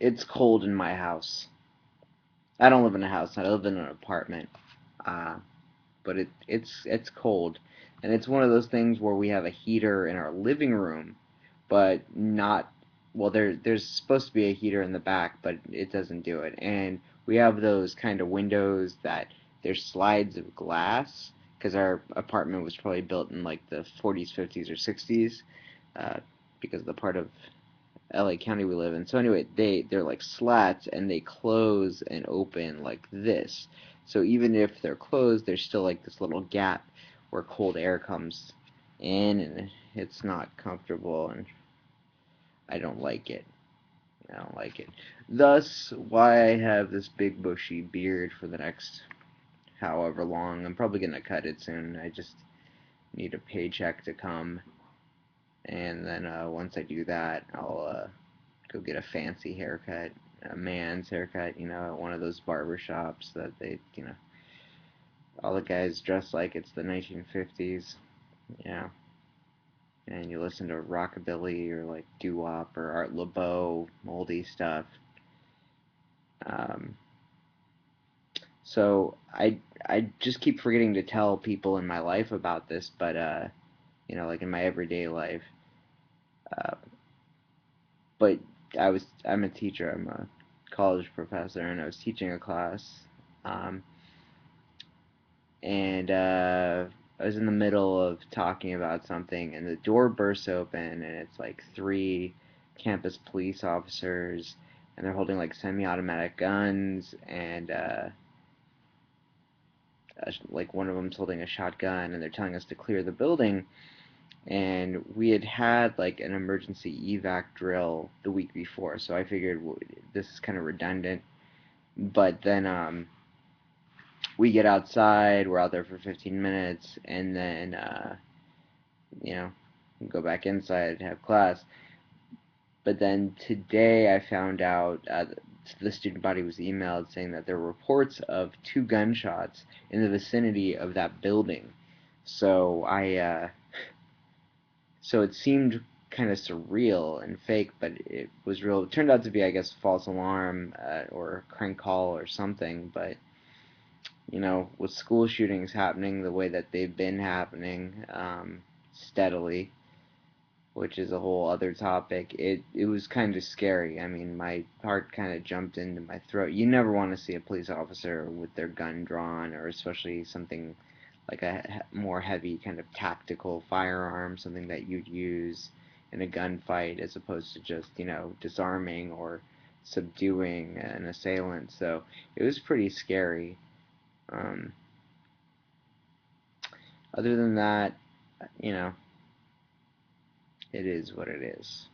It's cold in my house. I don't live in a house. I live in an apartment. Uh, but it's cold, and it's one of those things where we have a heater in our living room, but not well. There's supposed to be a heater in the back, but it doesn't do it. And we have those kind of windows that there's slides of glass because our apartment was probably built in like the 40s, 50s, or 60s, uh, because of the part of LA County we live in. So anyway, they're like slats and they close and open like this. So even if they're closed, there's still like this little gap where cold air comes in, and it's not comfortable, and I don't like it. I don't like it. Thus, why I have this big bushy beard for the next however long. I'm probably gonna cut it soon. I just need a paycheck to come, and then once I do that, I'll go get a fancy haircut, a man's haircut, at one of those barber shops that all the guys dress like it's the 1950s, yeah, and you listen to rockabilly or like doo-wop or Art Laboe, moldy stuff. Um, so I just keep forgetting to tell people in my life about this, but like in my everyday life. Uh, but I'm a teacher. I'm a college professor, and I was teaching a class. Um, and I was in the middle of talking about something, and the door bursts open, and it's like three campus police officers, and they're holding like semi-automatic guns, and like one of them's holding a shotgun, and they're telling us to clear the building. And we had like an emergency evac drill the week before, so I figured this is kind of redundant. But then we get outside, we're out there for 15 minutes, and then you know, go back inside, have class. But then today I found out the student body was emailed saying that there were reports of two gunshots in the vicinity of that building. So so it seemed kind of surreal and fake, but it was real. It turned out to be, I guess, false alarm or crank call or something. But with school shootings happening the way that they've been happening steadily, which is a whole other topic. It was kind of scary. I mean, my heart kind of jumped into my throat. You never want to see a police officer with their gun drawn, or especially something like a more heavy kind of tactical firearm, something that you'd use in a gunfight as opposed to just, disarming or subduing an assailant. So it was pretty scary. Um, Other than that, you know, it is what it is.